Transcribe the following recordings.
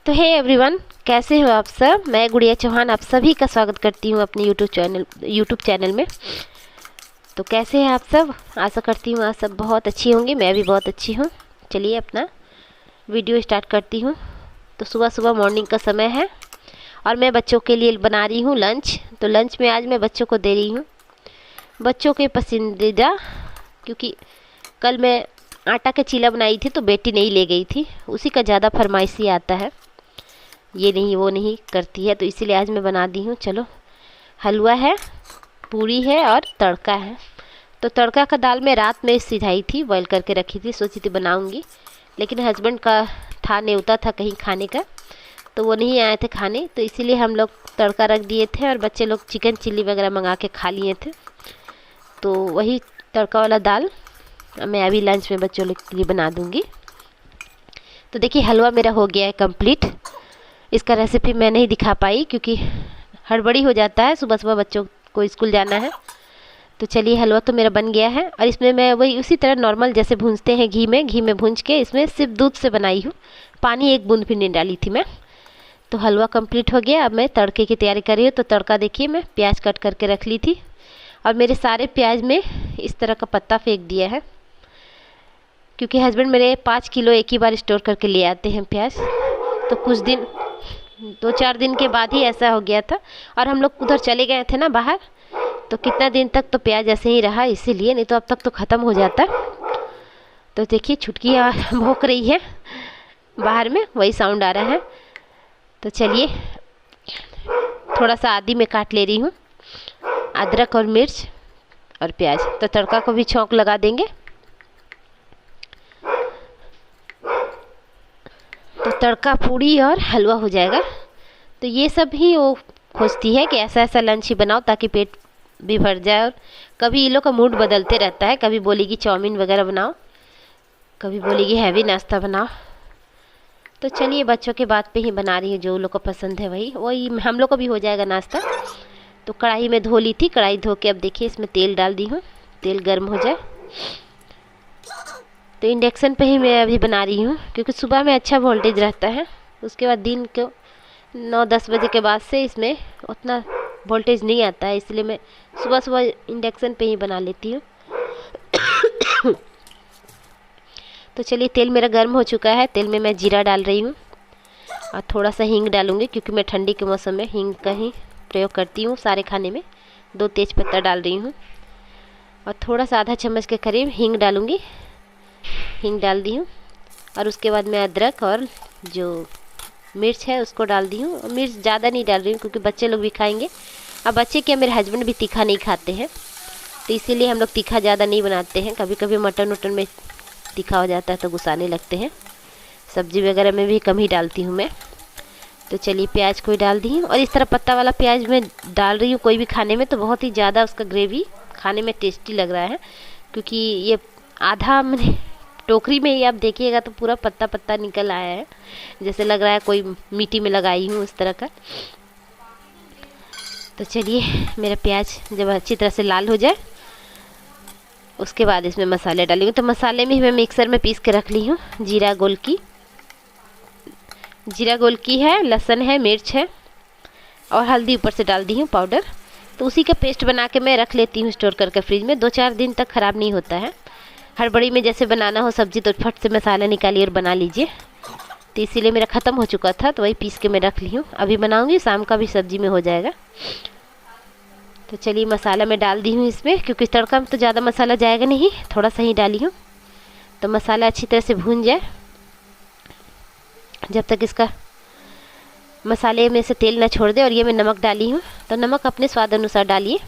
तो hey everyone, कैसे हो आप सब। मैं गुड़िया चौहान आप सभी का स्वागत करती हूँ अपने यूट्यूब चैनल में। तो कैसे हैं आप सब। आशा करती हूँ आप सब बहुत अच्छी होंगी। मैं भी बहुत अच्छी हूँ। चलिए अपना वीडियो स्टार्ट करती हूँ। तो सुबह सुबह मॉर्निंग का समय है और मैं बच्चों के लिए बना रही हूँ लंच। तो लंच में आज मैं बच्चों को दे रही हूँ बच्चों के पसंदीदा, क्योंकि कल मैं आटा का चीला बनाई थी तो बेटी नहीं ले गई थी, उसी का ज़्यादा फरमाइशी आता है, ये नहीं वो नहीं करती है, तो इसीलिए आज मैं बना दी हूँ। चलो, हलवा है, पूरी है और तड़का है। तो तड़का का दाल मैं रात में सिझाई थी, बॉयल करके रखी थी, सोची थी बनाऊंगी, लेकिन हस्बैंड का था न्योता था कहीं खाने का, तो वो नहीं आए थे खाने, तो इसीलिए हम लोग तड़का रख दिए थे और बच्चे लोग चिकन चिल्ली वगैरह मंगा के खा लिए थे। तो वही तड़का वाला दाल मैं अभी लंच में बच्चों लोग के लिए बना दूंगी। तो देखिए हलवा मेरा हो गया है कंप्लीट। इसका रेसिपी मैं नहीं दिखा पाई क्योंकि हड़बड़ी हो जाता है, सुबह सुबह बच्चों को स्कूल जाना है। तो चलिए, हलवा तो मेरा बन गया है और इसमें मैं वही उसी तरह नॉर्मल जैसे भूनते हैं घी में भूंज के इसमें सिर्फ दूध से बनाई हूँ, पानी एक बूंद भी नहीं डाली थी मैं। तो हलवा कंप्लीट हो गया। अब मैं तड़के की तैयारी कर रही हूँ। तो तड़का देखिए, मैं प्याज कट करके रख ली थी और मेरे सारे प्याज में इस तरह का पत्ता फेंक दिया है, क्योंकि हस्बैंड मेरे 5 किलो एक ही बार स्टोर करके ले आते हैं प्याज। तो कुछ दिन 2-4 दिन के बाद ही ऐसा हो गया था और हम लोग उधर चले गए थे ना बाहर, तो कितना दिन तक तो प्याज ऐसे ही रहा, इसीलिए, नहीं तो अब तक तो ख़त्म हो जाता। तो देखिए छुटकी भौंक रही है बाहर में, वही साउंड आ रहा है। तो चलिए, थोड़ा सा आदि में काट ले रही हूँ, अदरक और मिर्च और प्याज। तो तड़का को भी छौंक लगा देंगे। तो तड़का पूड़ी और हलवा हो जाएगा। तो ये सब ही वो खोजती है कि ऐसा ऐसा लंच ही बनाओ ताकि पेट भी भर जाए। और कभी ये लोग का मूड बदलते रहता है, कभी बोलेगी चाउमीन वगैरह बनाओ, कभी बोलेगी हैवी नाश्ता बनाओ। तो चलिए, बच्चों के बात पे ही बना रही हूँ, जो लोग को पसंद है वही हम लोग को भी हो जाएगा नाश्ता। तो कढ़ाई में धो ली थी, कढ़ाई धो के अब देखिए इसमें तेल डाल दी हूँ, तेल गर्म हो जाए। तो इंडक्शन पे ही मैं अभी बना रही हूँ क्योंकि सुबह में अच्छा वोल्टेज रहता है, उसके बाद दिन को 9-10 बजे के बाद से इसमें उतना वोल्टेज नहीं आता है, इसलिए मैं सुबह सुबह इंडक्शन पे ही बना लेती हूँ। तो चलिए, तेल मेरा गर्म हो चुका है। तेल में मैं जीरा डाल रही हूँ और थोड़ा सा हींग डालूँगी, क्योंकि मैं ठंडी के मौसम में हींग का ही प्रयोग करती हूँ सारे खाने में। 2 तेज पत्ता डाल रही हूँ और थोड़ा सा आधा चम्मच के करीब हींग डालूँगी। हींग डाल दी हूँ और उसके बाद मैं अदरक और जो मिर्च है उसको डाल दी हूँ। मिर्च ज़्यादा नहीं डाल रही हूँ क्योंकि बच्चे लोग भी खाएंगे। अब बच्चे क्या, मेरे हस्बैंड भी तीखा नहीं खाते हैं, तो इसीलिए हम लोग तीखा ज़्यादा नहीं बनाते हैं। कभी कभी मटन वटन में तीखा हो जाता है तो गुस्साने लगते हैं। सब्जी वगैरह में भी कम ही डालती हूँ मैं। तो चलिए, प्याज को डाल दी हूँ और इस तरह पत्ता वाला प्याज मैं डाल रही हूँ कोई भी खाने में, तो बहुत ही ज़्यादा उसका ग्रेवी खाने में टेस्टी लग रहा है। क्योंकि ये आधा मैंने टोकरी में ही आप देखिएगा तो पूरा पत्ता पत्ता निकल आया है, जैसे लग रहा है कोई मिट्टी में लगाई हूँ उस तरह का। तो चलिए, मेरा प्याज जब अच्छी तरह से लाल हो जाए उसके बाद इसमें मसाले डालूंगी। तो मसाले में मैं मिक्सर में पीस के रख ली हूँ। जीरा गोल की है, लहसुन है, मिर्च है और हल्दी ऊपर से डाल दी हूँ पाउडर। तो उसी का पेस्ट बना के मैं रख लेती हूँ स्टोर करके फ्रिज में। 2-4 दिन तक ख़राब नहीं होता है। हड़बड़ी में जैसे बनाना हो सब्जी तो फट से मसाला निकालिए और बना लीजिए। तो इसीलिए मेरा ख़त्म हो चुका था, तो वही पीस के मैं रख ली हूँ। अभी बनाऊंगी, शाम का भी सब्जी में हो जाएगा। तो चलिए, मसाला मैं डाल दी हूँ इसमें, क्योंकि तड़का में तो ज़्यादा मसाला जाएगा नहीं, थोड़ा सा ही डाली हूँ। तो मसाला अच्छी तरह से भून जाए, जब तक इसका मसाले में से तेल ना छोड़ दे। और ये मैं नमक डाली हूँ, तो नमक अपने स्वाद अनुसार डालिए।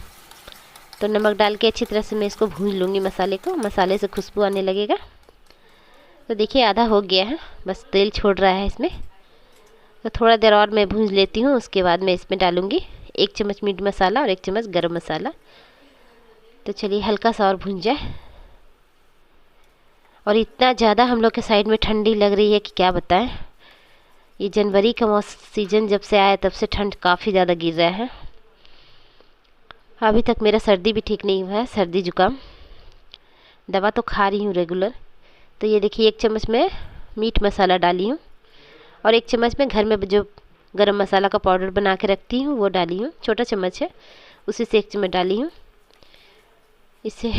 तो नमक डाल के अच्छी तरह से मैं इसको भून लूँगी मसाले को, मसाले से खुशबू आने लगेगा। तो देखिए आधा हो गया है, बस तेल छोड़ रहा है इसमें। तो थोड़ा देर और मैं भून लेती हूँ, उसके बाद मैं इसमें डालूँगी 1 चम्मच मीट मसाला और 1 चम्मच गरम मसाला। तो चलिए, हल्का सा और भून जाए। और इतना ज़्यादा हम लोग के साइड में ठंडी लग रही है कि क्या बताएं। ये जनवरी का सीज़न जब से आया तब से ठंड काफ़ी ज़्यादा गिर रहा है। अभी तक मेरा सर्दी भी ठीक नहीं हुआ है, सर्दी जुकाम। दवा तो खा रही हूँ रेगुलर। तो ये देखिए 1 चम्मच में मीट मसाला डाली हूँ और 1 चम्मच में घर में जो गरम मसाला का पाउडर बना के रखती हूँ वो डाली हूँ, छोटा चम्मच है उसी से 1 चम्मच डाली हूँ। इसे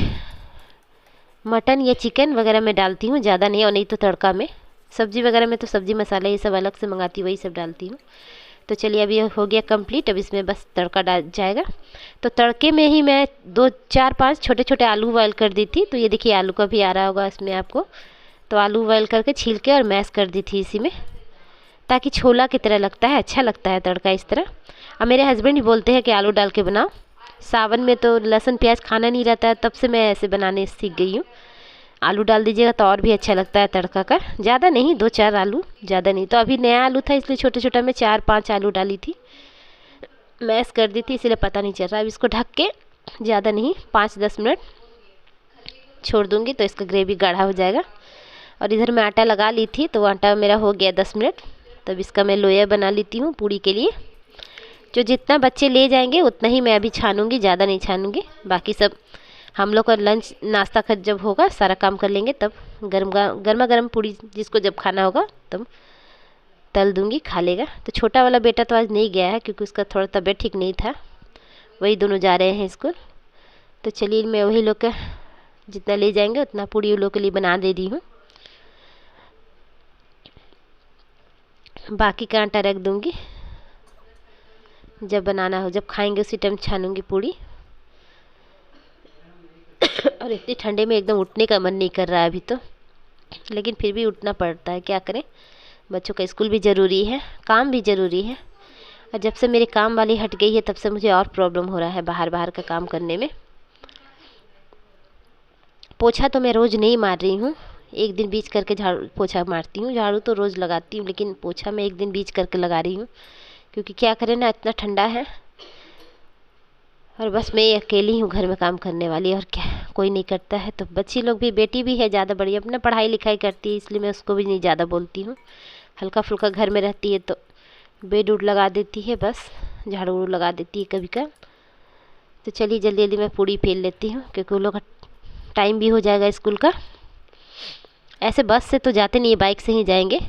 मटन या चिकन वगैरह में डालती हूँ, ज़्यादा नहीं, और नहीं तो तड़का में, सब्ज़ी वगैरह में तो सब्ज़ी मसाला ये सब अलग से मंगाती हूँ, वही सब डालती हूँ। तो चलिए अभी हो गया कंप्लीट। अब इसमें बस तड़का डाल जाएगा। तो तड़के में ही मैं 2 4 5 छोटे छोटे आलू बॉयल कर दी थी। तो ये देखिए आलू का भी आ रहा होगा इसमें आपको। तो आलू बॉयल करके छील के और मैश कर दी थी इसी में, ताकि छोला की तरह लगता है, अच्छा लगता है तड़का इस तरह। अब मेरे हस्बैंड ही बोलते हैं कि आलू डाल के बनाओ। सावन में तो लहसुन प्याज खाना नहीं रहता है, तब से मैं ऐसे बनाने सीख गई हूँ। आलू डाल दीजिएगा तो और भी अच्छा लगता है तड़का का। ज़्यादा नहीं, 2 4 आलू, ज़्यादा नहीं। तो अभी नया आलू था इसलिए छोटे छोटा मैं 4 5 आलू डाली थी, मैश कर दी थी, इसलिए पता नहीं चल रहा। अब इसको ढक के ज़्यादा नहीं 5-10 मिनट छोड़ दूँगी तो इसका ग्रेवी गाढ़ा हो जाएगा। और इधर मैं आटा लगा ली थी, तो आटा मेरा हो गया 10 मिनट। तब इसका मैं लोया बना लेती हूँ पूड़ी के लिए। जो जितना बच्चे ले जाएंगे उतना ही मैं अभी छानूँगी, ज़्यादा नहीं छानूँगी। बाकी सब हम लोग का लंच नाश्ता खत जब होगा सारा काम कर लेंगे, तब गर्मा गर्म पूड़ी जिसको जब खाना होगा तब तल दूँगी, खा लेगा। तो छोटा वाला बेटा तो आज नहीं गया है क्योंकि उसका थोड़ा तबीयत ठीक नहीं था, वही दोनों जा रहे हैं स्कूल। तो चलिए मैं वही लोग का जितना ले जाएंगे उतना पूड़ी उन लोग के लिए बना दे रही हूँ। बाकी का आटा रख दूँगी, जब बनाना हो, जब खाएंगे उसी टाइम छानूँगी पूड़ी। और इतनी ठंडे में एकदम उठने का मन नहीं कर रहा है अभी तो, लेकिन फिर भी उठना पड़ता है, क्या करें। बच्चों का स्कूल भी ज़रूरी है, काम भी ज़रूरी है। और जब से मेरे काम वाली हट गई है तब से मुझे और प्रॉब्लम हो रहा है बाहर बाहर का काम करने में। पोछा तो मैं रोज़ नहीं मार रही हूँ, एक दिन बीच करके झाड़ू पोछा मारती हूँ। झाड़ू तो रोज़ लगाती हूँ, लेकिन पोछा मैं एक दिन बीच करके लगा रही हूँ, क्योंकि क्या करें ना, इतना ठंडा है और बस मैं अकेली हूँ घर में काम करने वाली, और क्या कोई नहीं करता है। तो बच्ची लोग भी, बेटी भी है ज़्यादा बड़ी, अपना पढ़ाई लिखाई करती है, इसलिए मैं उसको भी नहीं ज़्यादा बोलती हूँ। हल्का फुल्का घर में रहती है तो बेड उड लगा देती है, बस झाड़ू उड़ू लगा देती है कभी कभी। तो चलिए जल्दी जल्दी मैं पूड़ी फेल लेती हूँ, क्योंकि उन लोग का टाइम भी हो जाएगा स्कूल का। ऐसे बस से तो जाते नहीं है, बाइक से ही जाएंगे।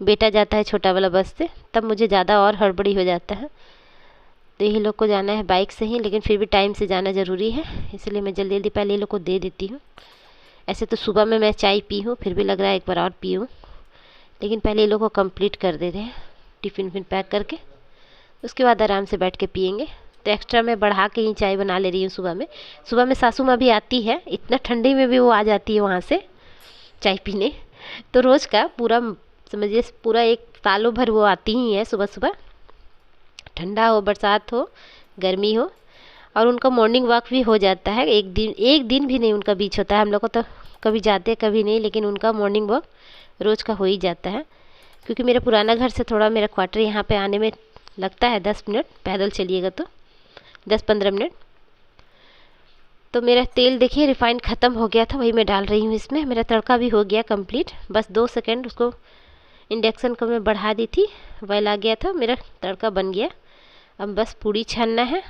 बेटा जाता है छोटा वाला बस से, तब मुझे ज़्यादा और हड़बड़ी हो जाता है। तो यही लोग को जाना है बाइक से ही, लेकिन फिर भी टाइम से जाना ज़रूरी है, इसलिए मैं जल्दी जल्दी पहले ये लोग को दे देती हूँ। ऐसे तो सुबह में मैं चाय पी हूँ, फिर भी लग रहा है एक बार और पीऊँ, लेकिन पहले ये लोग को कंप्लीट कर दे रहे हैं टिफ़िन विफ़िन पैक करके, उसके बाद आराम से बैठ के पियेंगे। तो एक्स्ट्रा मैं बढ़ा के ही चाय बना ले रही हूँ सुबह में। सुबह में सासू माँ भी आती है, इतना ठंडी में भी वो आ जाती है वहाँ से चाय पीने। तो रोज़ का पूरा समझिए पूरा एक सालों भर वो आती ही है सुबह सुबह, ठंडा हो बरसात हो गर्मी हो। और उनका मॉर्निंग वॉक भी हो जाता है, एक दिन भी नहीं उनका बीच होता है। हम लोग को तो कभी जाते कभी नहीं, लेकिन उनका मॉर्निंग वॉक रोज़ का हो ही जाता है। क्योंकि मेरा पुराना घर से थोड़ा मेरा क्वार्टर यहाँ पे आने में लगता है 10 मिनट, पैदल चलिएगा तो 10-15 मिनट। तो मेरा तेल देखिए रिफाइंड ख़त्म हो गया था, वही मैं डाल रही हूँ इसमें। मेरा तड़का भी हो गया कंप्लीट, बस 2 सेकंड उसको इंडक्शन को मैं बढ़ा दी थी, बॉयल आ गया था, मेरा तड़का बन गया। अब बस पूड़ी छानना है,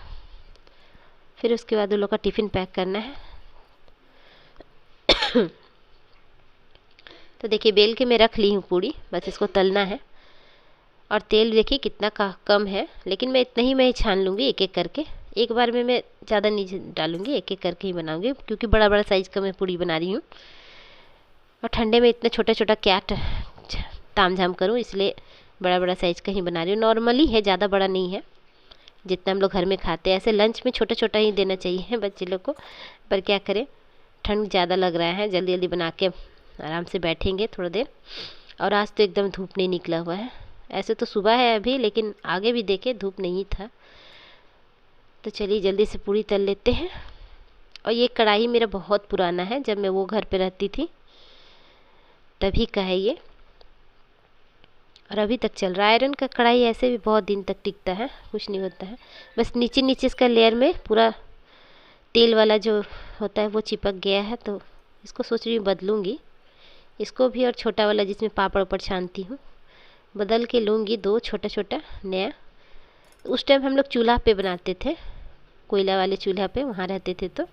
फिर उसके बाद उन लोग का टिफ़िन पैक करना है। तो देखिए बेल के मैं रख ली हूँ पूड़ी, बस इसको तलना है। और तेल देखिए कितना कम है, लेकिन मैं इतना ही मैं छान लूँगी एक एक करके, एक बार में मैं ज़्यादा नहीं डालूँगी, एक एक करके ही बनाऊँगी, क्योंकि बड़ा बड़ा साइज़ का मैं पूड़ी बना रही हूँ। और ठंडे में इतना छोटा छोटा क्या ताम झाम करूँ, इसलिए बड़ा बड़ा साइज़ का ही बना रही हूँ। नॉर्मली है, ज़्यादा बड़ा नहीं है, जितना हम लोग घर में खाते हैं। ऐसे लंच में छोटा छोटा ही देना चाहिए बच्चे लोग को, पर क्या करें, ठंड ज़्यादा लग रहा है, जल्दी जल्दी बना के आराम से बैठेंगे थोड़ा देर। और आज तो एकदम धूप नहीं निकला हुआ है, ऐसे तो सुबह है अभी, लेकिन आगे भी देखे धूप नहीं था। तो चलिए जल्दी से पूड़ी तल लेते हैं। और ये कढ़ाई मेरा बहुत पुराना है, जब मैं वो घर पे रहती थी तभी का है ये, और अभी तक चल रहा है। आयरन का कढ़ाई ऐसे भी बहुत दिन तक टिकता है, कुछ नहीं होता है। बस नीचे नीचे इसका लेयर में पूरा तेल वाला जो होता है वो चिपक गया है, तो इसको सोच रही हूँ बदलूँगी इसको भी। और छोटा वाला जिसमें पापड़ ऊपर छानती हूँ, बदल के लूँगी 2 छोटा छोटा नया। उस टाइम हम लोग चूल्हा पे बनाते थे, कोयला वाले चूल्हा पे वहाँ रहते थे, तो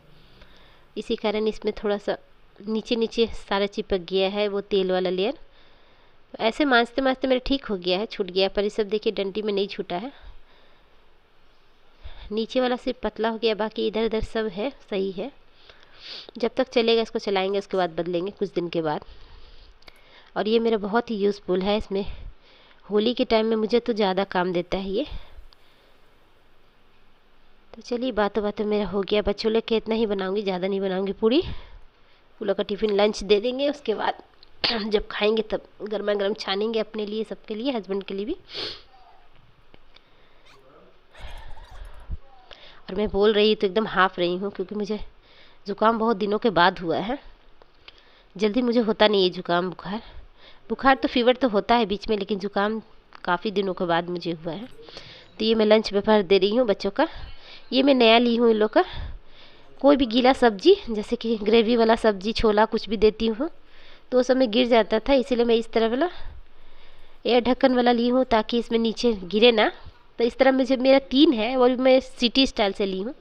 इसी कारण इसमें थोड़ा सा नीचे नीचे सारा चिपक गया है वो तेल वाला लेयर। ऐसे मांजते मांजते मेरा ठीक हो गया है, छूट गया, पर ये सब देखिए डंडी में नहीं छूटा है। नीचे वाला सिर्फ पतला हो गया, बाकी इधर उधर सब है सही है। जब तक चलेगा इसको चलाएंगे, उसके बाद बदलेंगे कुछ दिन के बाद। और ये मेरा बहुत ही यूज़फुल है, इसमें होली के टाइम में मुझे तो ज़्यादा काम देता है ये। तो चलिए बातों बातों मेरा हो गया। बच्चों लोग के इतना ही बनाऊंगी, ज़्यादा नहीं बनाऊंगी पूरी। उन लोग का टिफ़िन लंच दे देंगे, उसके बाद जब खाएंगे तब गर्मा गर्म छानेंगे अपने लिए, सबके लिए, हस्बैंड के लिए भी। और मैं बोल रही तो एकदम हाफ रही हूँ, क्योंकि मुझे ज़ुकाम बहुत दिनों के बाद हुआ है। जल्दी मुझे होता नहीं है ज़ुकाम बुखार। बुखार तो फीवर तो होता है बीच में, लेकिन ज़ुकाम काफ़ी दिनों के बाद मुझे हुआ है। तो ये मैं लंच पेपर दे रही हूँ बच्चों का। ये मैं नया ली हूँ इन लोग का। कोई भी गीला सब्जी, जैसे कि ग्रेवी वाला सब्जी, छोला कुछ भी देती हूँ तो उस समय गिर जाता था, इसीलिए मैं इस तरह वाला एयर ढक्कन वाला ली हूँ, ताकि इसमें नीचे गिरे ना। तो इस तरह मुझे, मेरा 3 है, वो भी मैं सिटी स्टाइल से ली हूँ।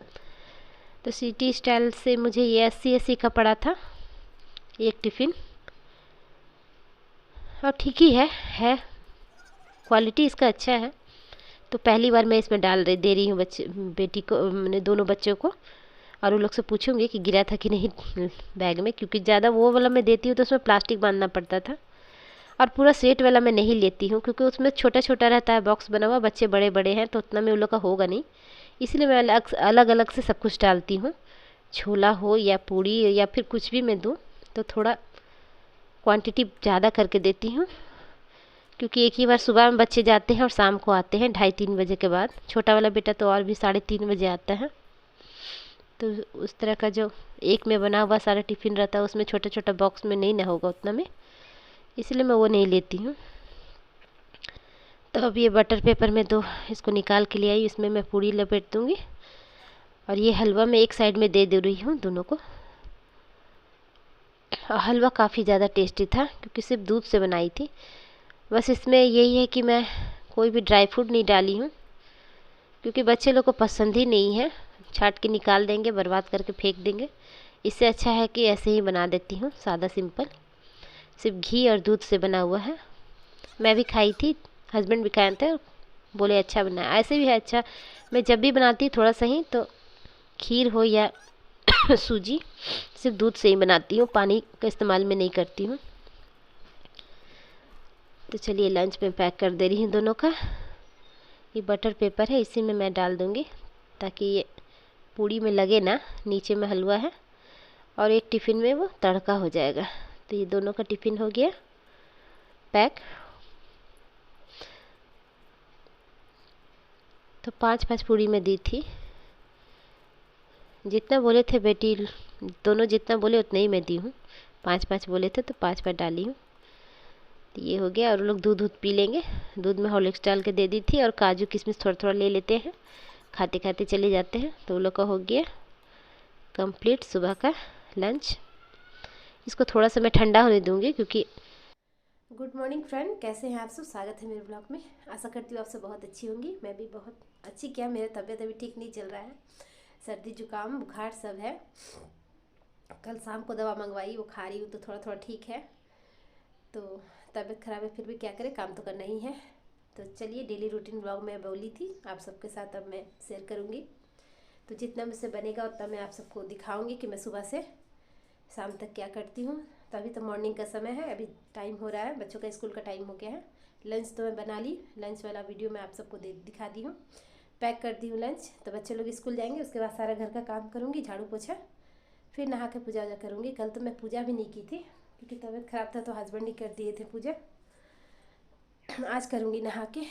तो सिटी स्टाइल से मुझे ये 80 का पड़ा था एक टिफ़िन। और ठीक ही है क्वालिटी इसका अच्छा है। तो पहली बार मैं इसमें दे रही हूँ बच्चे बेटी को, मैंने दोनों बच्चों को। और उन लोग से पूछूंगी कि गिरा था कि नहीं बैग में, क्योंकि ज़्यादा वो वाला मैं देती हूँ तो उसमें प्लास्टिक बांधना पड़ता था। और पूरा सेट वाला मैं नहीं लेती हूँ, क्योंकि उसमें छोटा छोटा रहता है बॉक्स बना हुआ, बच्चे बड़े बड़े हैं तो उतना में उन लोग का होगा नहीं। इसलिए मैं अलग अलग से सब कुछ डालती हूँ। छोला हो या पूड़ी या फिर कुछ भी मैं दूँ तो थोड़ा क्वांटिटी ज़्यादा करके देती हूँ, क्योंकि एक ही बार सुबह में बच्चे जाते हैं और शाम को आते हैं 2:30-3 बजे के बाद। छोटा वाला बेटा तो और भी 3:30 बजे आता है। तो उस तरह का जो एक में बना हुआ सारा टिफ़िन रहता है, उसमें छोटा छोटा बॉक्स में नहीं ना होगा उतना में, इसलिए मैं वो नहीं लेती हूँ। तो अब ये बटर पेपर में तो इसको निकाल के ले आई, इसमें मैं पूरी लपेट दूँगी। और ये हलवा मैं एक साइड में दे रही हूँ दोनों को। और हलवा काफ़ी ज़्यादा टेस्टी था, क्योंकि सिर्फ दूध से बनाई थी। बस इसमें यही है कि मैं कोई भी ड्राई फ्रूट नहीं डाली हूँ, क्योंकि बच्चे लोग को पसंद ही नहीं है। छाट के निकाल देंगे, बर्बाद करके फेंक देंगे। इससे अच्छा है कि ऐसे ही बना देती हूँ, सादा सिंपल, सिर्फ घी और दूध से बना हुआ है। मैं भी खाई थी, हस्बैंड भी खाए थे, बोले अच्छा बना है। ऐसे भी है अच्छा। मैं जब भी बनाती थोड़ा सा ही, तो खीर हो या सूजी, सिर्फ दूध से ही बनाती हूँ, पानी का इस्तेमाल में नहीं करती हूँ। तो चलिए लंच में पैक कर दे रही हूँ दोनों का। ये बटर पेपर है, इसी में मैं डाल दूँगी, ताकि ये पूड़ी में लगे ना। नीचे में हलवा है और एक टिफ़िन में वो तड़का हो जाएगा। तो ये दोनों का टिफ़िन हो गया पैक। तो 5-5 पूड़ी में दी थी, जितना बोले थे बेटी दोनों, जितना बोले उतना ही मैं दी हूँ। 5-5 बोले थे तो 5-5 डाली हूँ। तो ये हो गया। और लोग दूध पी लेंगे, दूध में हॉर्लिक्स डाल के दे दी थी, और काजू किशमिश थोड़ा थोड़ा ले लेते हैं, खाते खाते चले जाते हैं। तो वो लोग का हो गया कंप्लीट सुबह का लंच। इसको थोड़ा सा मैं ठंडा होने दूँगी, क्योंकि गुड मॉर्निंग फ्रेंड, कैसे हैं आप सब? स्वागत है मेरे ब्लॉग में। आशा करती हूँ आप सब बहुत अच्छी होंगी। मैं भी बहुत अच्छी, क्या मेरा तबीयत अभी ठीक नहीं चल रहा है, सर्दी जुकाम बुखार सब है। कल शाम को दवा मंगवाई, वो खा रही हूँ तो थोड़ा थोड़ा ठीक है। तो तबीयत ख़राब है, फिर भी क्या करें, काम तो करना ही है। तो चलिए डेली रूटीन ब्लॉग में बोली थी आप सबके साथ, अब मैं शेयर करूँगी। तो जितना मुझसे बनेगा उतना मैं आप सबको दिखाऊँगी कि मैं सुबह से शाम तक क्या करती हूँ। तो अभी तो मॉर्निंग का समय है, अभी टाइम हो रहा है, बच्चों का स्कूल का टाइम हो गया है। लंच तो मैं बना ली, लंच वाला वीडियो मैं आप सबको दिखा दी हूँ। पैक कर दी हूँ लंच। तो बच्चे लोग स्कूल जाएंगे, उसके बाद सारा घर का काम करूँगी, झाड़ू पोछा, फिर नहा के पूजा वूजा करूँगी। कल तो मैं पूजा भी नहीं की थी, क्योंकि तबीयत ख़राब था, तो हस्बैंड ही कर दिए थे पूजा। आज करूँगी नहा के।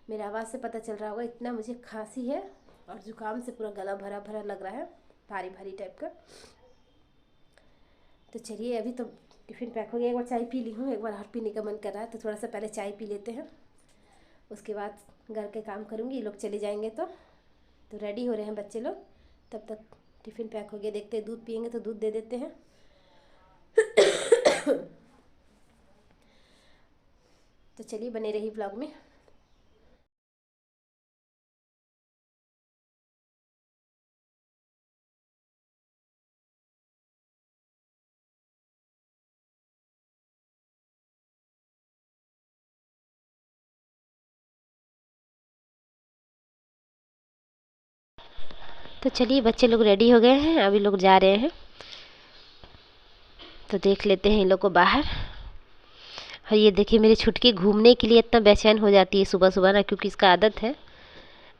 मेरा आवाज़ से पता चल रहा होगा, इतना मुझे खांसी है और ज़ुकाम से पूरा गला भरा भरा लग रहा है, भारी भारी टाइप का। तो चलिए अभी तो टिफ़िन पैक हो गया। एक बार चाय पी ली हूँ, एक बार और पीने का मन कर रहा है, तो थोड़ा सा पहले चाय पी लेते हैं, उसके बाद घर के काम करूँगी। ये लोग चले जाएंगे तो रेडी हो रहे हैं बच्चे लोग, तब तक टिफ़िन पैक हो गया। देखते हैं, दूध पियेंगे तो दूध दे देते हैं। तो चलिए बने रही ब्लॉग में। तो चलिए बच्चे लोग रेडी हो गए हैं, अभी लोग जा रहे हैं, तो देख लेते हैं इन लोग को बाहर। और ये देखिए मेरी छुटकी घूमने के लिए इतना बेचैन हो जाती है सुबह सुबह ना, क्योंकि इसका आदत है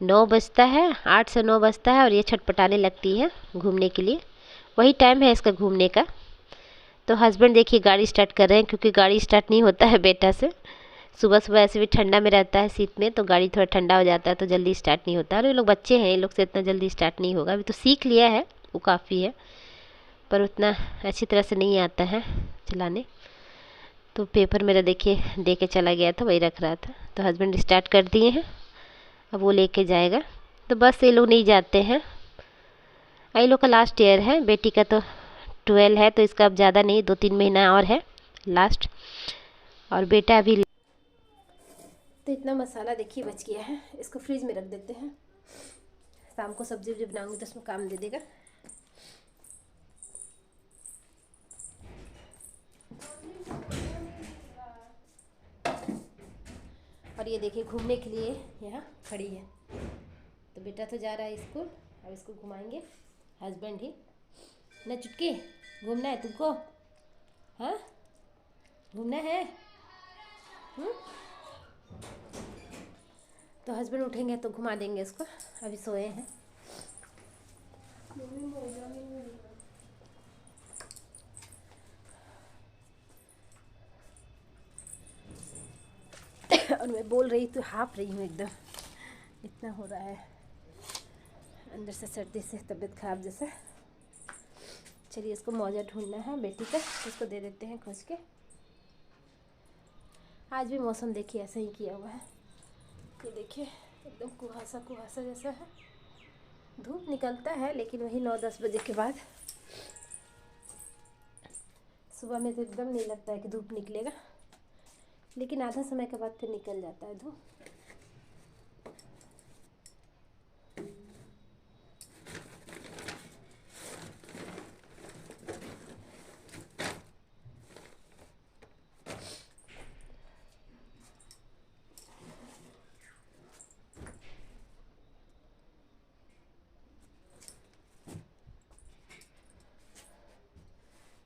9 बजता है, 8 से 9 बजता है और ये छटपटाने लगती है घूमने के लिए, वही टाइम है इसका घूमने का। तो हस्बैंड देखिए गाड़ी स्टार्ट कर रहे हैं, क्योंकि गाड़ी स्टार्ट नहीं होता है बेटा से, सुबह सुबह ऐसे भी ठंडा में रहता है सीट में, तो गाड़ी थोड़ा ठंडा हो जाता है तो जल्दी स्टार्ट नहीं होता। और ये लोग बच्चे हैं, इन लोग से इतना जल्दी स्टार्ट नहीं होगा, अभी तो सीख लिया है वो काफ़ी है, पर उतना अच्छी तरह से नहीं आता है चलाने। तो पेपर मेरा देखिए दे के चला गया था, वही रख रहा था, तो हस्बैंड स्टार्ट कर दिए हैं, अब वो लेके जाएगा। तो बस ये लोग नहीं जाते हैं, ये लोग का लास्ट ईयर है, बेटी का तो 12 है, तो इसका अब ज़्यादा नहीं, 2-3 महीना और है लास्ट, और बेटा अभी। तो इतना मसाला देखिए बच गया है, इसको फ्रिज में रख देते हैं, शाम को सब्जी वब्जी बनाऊंगी तो उसमें काम दे देगा। और ये देखिए घूमने के लिए यहाँ खड़ी है, तो बेटा तो जा रहा है स्कूल, अब इसको घुमाएंगे हस्बैंड ही ना। चुटकी घूमना है तुमको? हाँ घूमना है। तो हस्बैंड उठेंगे तो घुमा देंगे इसको, अभी सोए हैं। और मैं बोल रही तो हाँफ रही हूँ एकदम, इतना हो रहा है अंदर से सर्दी से तबीयत खराब जैसा। चलिए इसको मौजा ढूंढना है बेटी का, उसको दे देते हैं खोज के। आज भी मौसम देखिए ऐसा ही किया हुआ है, ये देखिए एकदम कुहासा कुहासा जैसा है, धूप निकलता है लेकिन वही 9-10 बजे के बाद, सुबह में तो एकदम नहीं लगता है कि धूप निकलेगा, लेकिन आधा समय के बाद फिर निकल जाता है धूप।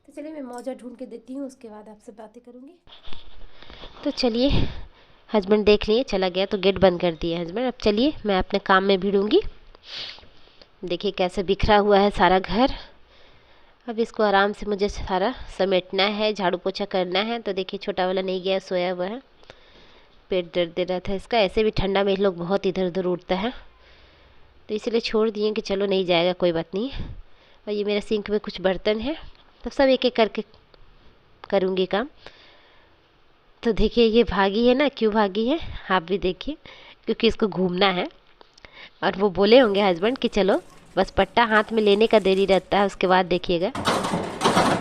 तो चलिए मैं मौजा ढूंढ के देती हूँ, उसके बाद आपसे बातें करूँगी। तो चलिए हस्बैंड देख लिए चला गया, तो गेट बंद कर दिया हस्बैंड। अब चलिए मैं अपने काम में भिड़ूंगी। देखिए कैसे बिखरा हुआ है सारा घर, अब इसको आराम से मुझे सारा समेटना है, झाड़ू पोछा करना है। तो देखिए छोटा वाला नहीं गया, सोया हुआ है, पेट दर्द दे रहा था इसका, ऐसे भी ठंडा में लोग बहुत इधर उधर उड़ता है, तो इसलिए छोड़ दिए कि चलो नहीं जाएगा कोई बात नहीं। और ये मेरा सिंक में कुछ बर्तन है, तो सब एक एक करके करूँगी काम। तो देखिए ये भागी है ना, क्यों भागी है आप भी देखिए, क्योंकि इसको घूमना है। और वो बोले होंगे हस्बैंड कि चलो, बस पट्टा हाथ में लेने का देरी रहता है, उसके बाद देखिएगा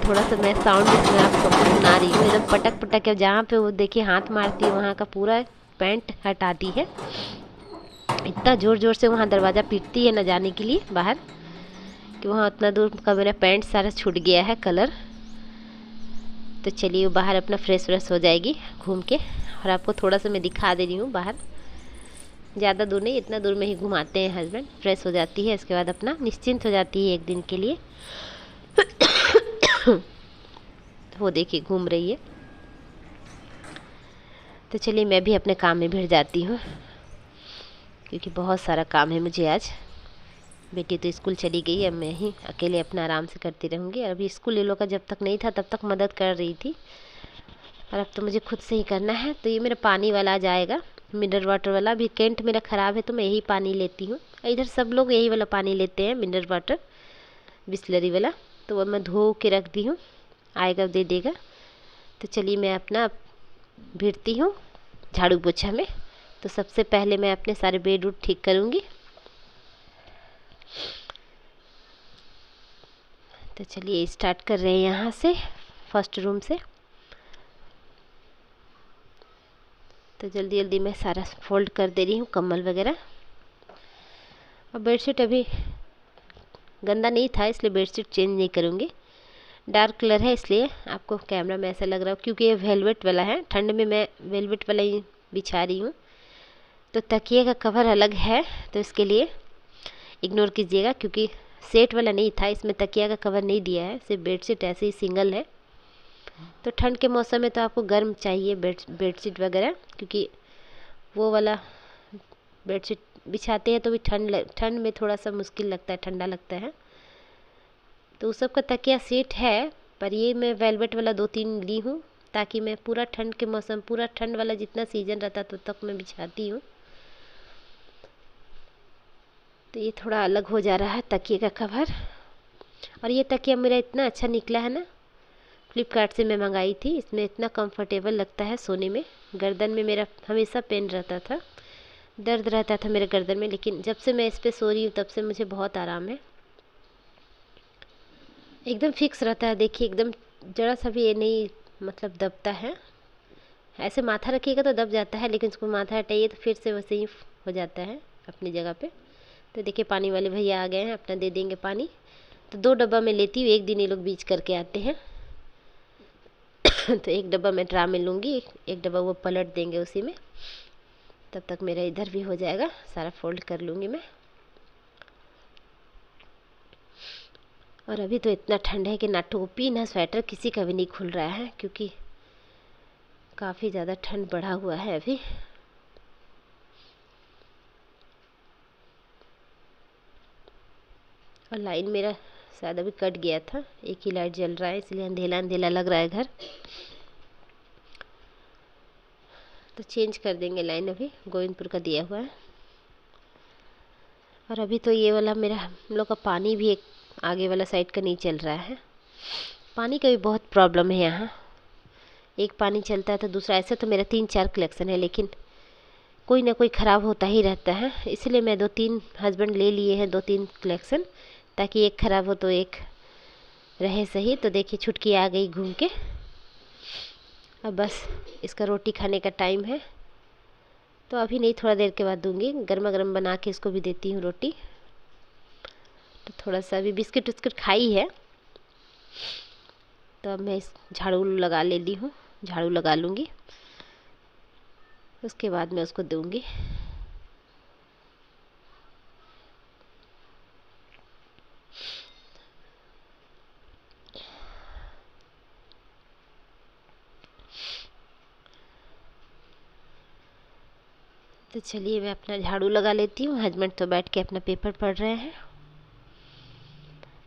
थोड़ा सा मैं साउंड इसमें आप सबको सुना रही हूँ, एकदम पटक पटक, जहाँ पे वो देखिए हाथ मारती है वहाँ का पूरा पैंट हटाती है, इतना ज़ोर ज़ोर से वहाँ दरवाज़ा पीटती है ना जाने के लिए बाहर, कि वहाँ उतना दूर का मेरा पैंट सारा छूट गया है कलर। तो चलिए वो बाहर अपना फ्रेश हो जाएगी घूम के, और आपको थोड़ा सा मैं दिखा दे रही हूँ बाहर, ज़्यादा दूर नहीं, इतना दूर में ही घुमाते हैं हस्बैंड, फ्रेश हो जाती है, इसके बाद अपना निश्चिंत हो जाती है एक दिन के लिए। वो देखिए घूम रही है। तो चलिए मैं भी अपने काम में भिड़ जाती हूँ, क्योंकि बहुत सारा काम है मुझे आज। बेटी तो स्कूल चली गई, अब मैं ही अकेले अपना आराम से करती रहूँगी। अभी स्कूल ये लोग का जब तक नहीं था तब तक मदद कर रही थी, और अब तो मुझे खुद से ही करना है। तो ये मेरा पानी वाला आ जाएगा, मिनरल वाटर वाला, अभी कैंट मेरा ख़राब है तो मैं यही पानी लेती हूँ, इधर सब लोग यही वाला पानी लेते हैं मिनरल वाटर बिसलरी वाला, तो वो मैं धो के रख दी हूँ, आएगा दे देगा। तो चलिए मैं अपना भिड़ती हूँ झाड़ू पोछा में। तो सबसे पहले मैं अपने सारे बेड उड ठीक करूँगी। तो चलिए स्टार्ट कर रहे हैं यहाँ से, फर्स्ट रूम से। तो जल्दी जल्दी मैं सारा फोल्ड कर दे रही हूँ, कंबल वगैरह। और बेडशीट अभी गंदा नहीं था इसलिए बेडशीट चेंज नहीं करूँगी, डार्क कलर है इसलिए आपको कैमरा में ऐसा लग रहा हो, क्योंकि ये वेलवेट वाला है, ठंड में मैं वेलवेट वाला ही बिछा रही हूँ। तो तकिए का कवर अलग है, तो इसके लिए इग्नोर कीजिएगा, क्योंकि सेट वाला नहीं था, इसमें तकिया का कवर नहीं दिया है, सिर्फ बेडशीट ऐसे ही सिंगल है। तो ठंड के मौसम में तो आपको गर्म चाहिए बेडशीट वगैरह, क्योंकि वो वाला बेडशीट बिछाते हैं तो भी ठंड में थोड़ा सा मुश्किल लगता है, ठंडा लगता है। तो उस सब का तकिया सेट है, पर ये मैं वेलवेट वाला 2-3 ली हूँ, ताकि मैं पूरा ठंड के मौसम, पूरा ठंड वाला जितना सीज़न रहता तो तक मैं बिछाती हूँ। तो ये थोड़ा अलग हो जा रहा है तकिए का कवर। और ये तकिया मेरा इतना अच्छा निकला है ना, फ्लिपकार्ट से मैं मंगाई थी। इसमें इतना कंफर्टेबल लगता है सोने में। गर्दन में मेरा हमेशा पेन रहता था, दर्द रहता था मेरे गर्दन में, लेकिन जब से मैं इस पर सो रही हूँ तब से मुझे बहुत आराम है। एकदम फिक्स रहता है, देखिए एकदम जरा सा भी ये नहीं मतलब दबता है। ऐसे माथा रखिएगा तो दब जाता है, लेकिन उसको माथा हटाइए तो फिर से वैसे ही हो जाता है अपनी जगह पे। तो देखिए पानी वाले भैया आ गए हैं, अपना दे देंगे पानी। तो 2 डब्बा मैं लेती हूँ, एक दिन ये लोग बीच करके आते हैं। तो एक डब्बा मैं ड्रा में लूँगी, एक डब्बा वो पलट देंगे उसी में। तब तक मेरा इधर भी हो जाएगा, सारा फोल्ड कर लूँगी मैं। और अभी तो इतना ठंड है कि ना टोपी ना स्वेटर किसी का भी नहीं खुल रहा है, क्योंकि काफ़ी ज़्यादा ठंड बढ़ा हुआ है अभी। और लाइन मेरा शायद अभी कट गया था, एक ही लाइट जल रहा है, इसलिए अंधेला अंधेला लग रहा है घर। तो चेंज कर देंगे लाइन, अभी गोविंदपुर का दिया हुआ है। और अभी तो ये वाला मेरा हम लोग का पानी भी एक आगे वाला साइड का नहीं चल रहा है। पानी का भी बहुत प्रॉब्लम है यहाँ, एक पानी चलता है तो दूसरा। ऐसे तो मेरा 3-4 कलेक्शन है, लेकिन कोई ना कोई ख़राब होता ही रहता है। इसलिए मैं 2-3 हस्बैंड ले लिए हैं, 2-3 कलेक्शन, ताकि एक ख़राब हो तो एक रहे सही। तो देखिए छुटकी आ गई घूम के। अब बस इसका रोटी खाने का टाइम है, तो अभी नहीं, थोड़ा देर के बाद दूंगी। गर्मा गर्म बना के इसको भी देती हूँ रोटी। तो थोड़ा सा अभी बिस्किट उस्किट खाई है, तो अब मैं इस झाड़ू लगा ले ली हूँ, झाड़ू लगा लूँगी, उसके बाद मैं उसको दूंगी। तो चलिए मैं अपना झाड़ू लगा लेती हूँ। हस्बैंड तो बैठ के अपना पेपर पढ़ रहे हैं।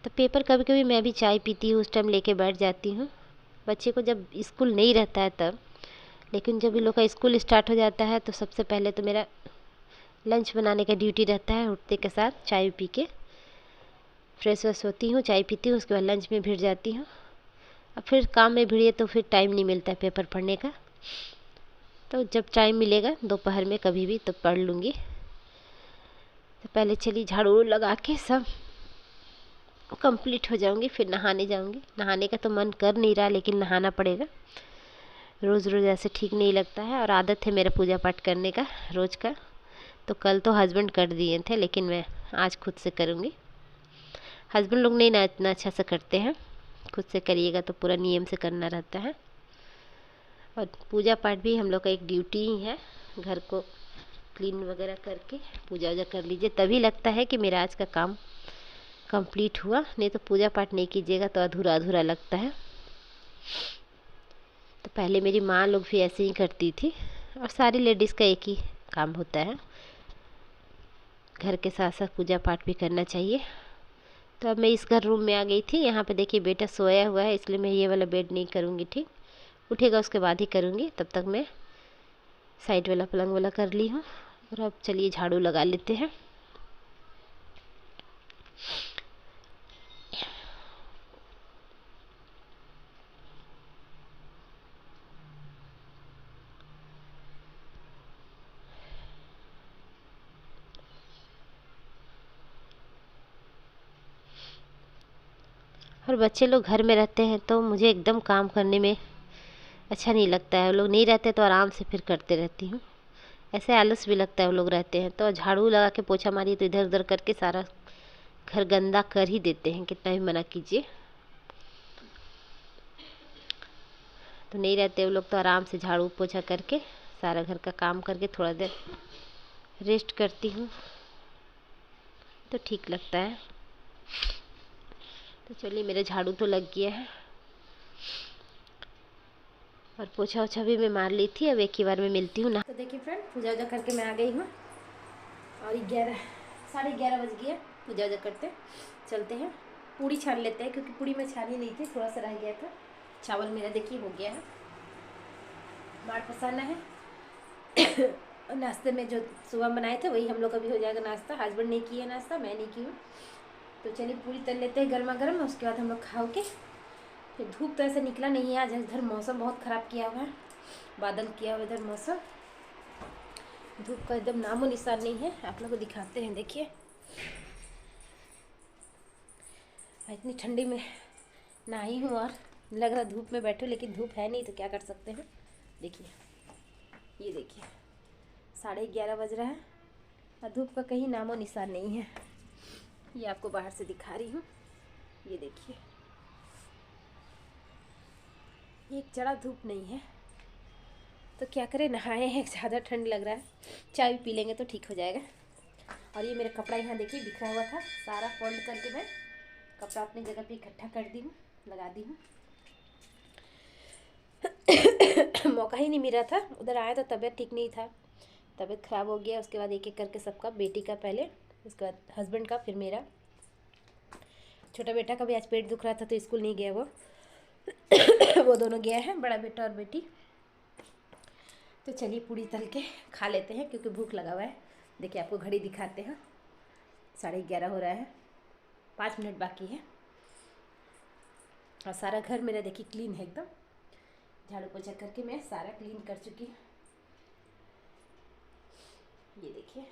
तो पेपर कभी कभी मैं भी चाय पीती हूँ, उस टाइम लेके बैठ जाती हूँ। बच्चे को जब स्कूल नहीं रहता है तब, लेकिन जब इन लोग का स्कूल स्टार्ट हो जाता है तो सबसे पहले तो मेरा लंच बनाने का ड्यूटी रहता है। उठते के साथ चाय पी के फ्रेश व्रेश होती हूँ, चाय पीती हूँ, उसके बाद लंच में भिड़ जाती हूँ। अब फिर काम में भिड़िए तो फिर टाइम नहीं मिलता है पेपर पढ़ने का। तो जब टाइम मिलेगा दोपहर में कभी भी तो पढ़ लूँगी। तो पहले चलिए झाड़ू लगा के सब कंप्लीट हो जाऊँगी, फिर नहाने जाऊँगी। नहाने का तो मन कर नहीं रहा, लेकिन नहाना पड़ेगा। रोज़ रोज़ ऐसे ठीक नहीं लगता है, और आदत है मेरा पूजा पाठ करने का रोज़ का। तो कल तो हस्बैंड कर दिए थे, लेकिन मैं आज खुद से करूँगी। हस्बैंड लोग नहीं ना इतना अच्छा से करते हैं, खुद से करिएगा तो पूरा नियम से करना रहता है। और पूजा पाठ भी हम लोग का एक ड्यूटी ही है। घर को क्लीन वगैरह करके पूजा वूजा कर लीजिए, तभी लगता है कि मेरा आज का काम कंप्लीट हुआ। नहीं तो पूजा पाठ नहीं कीजिएगा तो अधूरा अधूरा लगता है। तो पहले मेरी माँ लोग भी ऐसे ही करती थी, और सारी लेडीज़ का एक ही काम होता है, घर के साथ साथ पूजा पाठ भी करना चाहिए। तो अब मैं इस घर रूम में आ गई थी। यहाँ पे देखिए बेटा सोया हुआ है, इसलिए मैं ये वाला बेड नहीं करूँगी, ठीक उठेगा उसके बाद ही करूँगी। तब तक मैं साइड वाला पलंग वाला कर ली हूँ। और अब चलिए झाड़ू लगा लेते हैं। और बच्चे लोग घर में रहते हैं तो मुझे एकदम काम करने में अच्छा नहीं लगता है। वो लोग नहीं रहते तो आराम से फिर करते रहती हूँ। ऐसे आलस भी लगता है, वो लोग रहते हैं तो झाड़ू लगा के पोछा मारिए तो इधर उधर करके सारा घर गंदा कर ही देते हैं, कितना भी मना कीजिए। तो नहीं रहते वो लोग तो आराम से झाड़ू पोछा करके सारा घर का काम करके थोड़ा देर रेस्ट करती हूँ। तो ठीक लगता है। तो चलिए, मेरा झाड़ू तो लग गया है और पोछा ओछा भी मैं मार ली थी। अब एक ही बार में मिलती हूँ ना। तो देखिए फ्रेंड, पूजा वूजा करके मैं आ गई हूँ और 11:30 बज गया। पूजा वूजा करते चलते हैं, पूड़ी छान लेते हैं, क्योंकि पूड़ी मैं छानी नहीं थी, थोड़ा सा रह गया था। चावल मेरा देखिए हो गया है, माड़ पसाना है। और नाश्ते में जो सुबह बनाए थे वही हम लोग का भी हो जाएगा नाश्ता। हस्बैंड ने किया नाश्ता, मैं नहीं की हूँ। तो चलिए पूरी तल लेते हैं गर्मा गर्म, उसके बाद हम लोग खाओ के फिर। धूप तो ऐसे निकला नहीं है आज, इधर मौसम बहुत ख़राब किया हुआ है, बादल किया हुआ इधर मौसम। धूप का एकदम नामो निशान नहीं है। आप लोग को दिखाते हैं, देखिए इतनी ठंडी में नहाई हूँ और लग रहा धूप में बैठो, लेकिन धूप है नहीं तो क्या कर सकते हैं। देखिए, ये देखिए 11:30 बज रहा है और धूप का कहीं नामो निशान नहीं है। ये आपको बाहर से दिखा रही हूँ, ये देखिए एक जड़ा धूप नहीं है। तो क्या करें, नहाए हैं, ज़्यादा ठंड लग रहा है, चाय भी पी लेंगे तो ठीक हो जाएगा। और ये मेरा कपड़ा यहाँ देखिए बिखरा हुआ था, सारा फोल्ड करके मैं कपड़ा अपनी जगह पे इकट्ठा कर दी हूँ, लगा दी हूँ। मौका ही नहीं मिला था, उधर आया तो तबीयत ठीक नहीं था, तबीयत ख़राब हो गया। उसके बाद एक एक करके सबका, बेटी का पहले, उसके बाद हस्बैंड का, फिर मेरा। छोटा बेटा का भी आज पेट दुख रहा था तो स्कूल नहीं गया वो। वो दोनों गया है, बड़ा बेटा और बेटी। तो चलिए पूड़ी तल के खा लेते हैं, क्योंकि भूख लगा हुआ है। देखिए आपको घड़ी दिखाते हैं, 11:30 हो रहा है, 5 मिनट बाकी है। और सारा घर मेरा देखिए क्लीन है एकदम, झाड़ू पोछा करके मैं सारा क्लीन कर चुकी हूँ। ये देखिए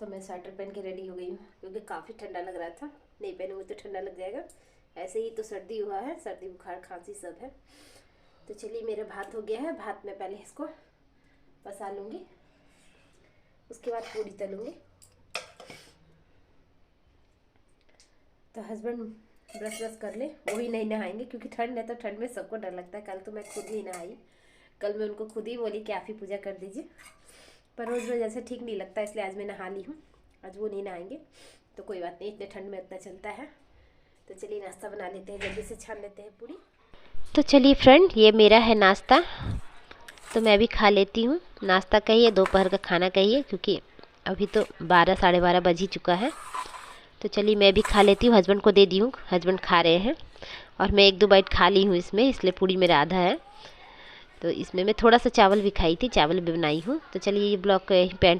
तो मैं स्वेटर पहन के रेडी हो गई हूँ, क्योंकि काफ़ी ठंडा लग रहा था। नहीं पहनूंगी तो ठंडा लग जाएगा, ऐसे ही तो सर्दी हुआ है, सर्दी बुखार खांसी सब है। तो चलिए मेरा भात हो गया है, भात में पहले इसको पसा लूँगी, उसके बाद पूड़ी तलूँगी। तो हस्बैंड ब्रश व्रश कर ले, वो ही नहीं नहाएंगे, क्योंकि ठंड है तो ठंड में सबको डर लगता है। कल तो मैं खुद ही नहाई, कल मैं उनको खुद ही बोली कि आप ही पूजा कर दीजिए, पर रोज़ रोज़ ऐसे ठीक नहीं लगता, इसलिए आज मैं नहा ली हूँ। आज वो नहीं नहाएंगे तो कोई बात नहीं, इतने ठंड में उतना चलता है। तो चलिए नाश्ता बना लेते हैं, जल्दी से छान लेते हैं पूड़ी। तो चलिए फ्रेंड, ये मेरा है नाश्ता, तो मैं भी खा लेती हूँ। नाश्ता कहिए, दोपहर का खाना कहिए, क्योंकि अभी तो 12 साढ़े 12 बज ही चुका है। तो चलिए मैं भी खा लेती हूँ, हस्बैंड को दे दी हूँ, हस्बैंड खा रहे हैं और मैं 1-2 बाइट खा ली हूँ इसमें, इसलिए पूड़ी मेरा आधा है। तो इसमें मैं थोड़ा सा चावल भी खाई थी, चावल भी बनाई हूँ। तो चलिए ये ब्लॉग को यहीं पे एंड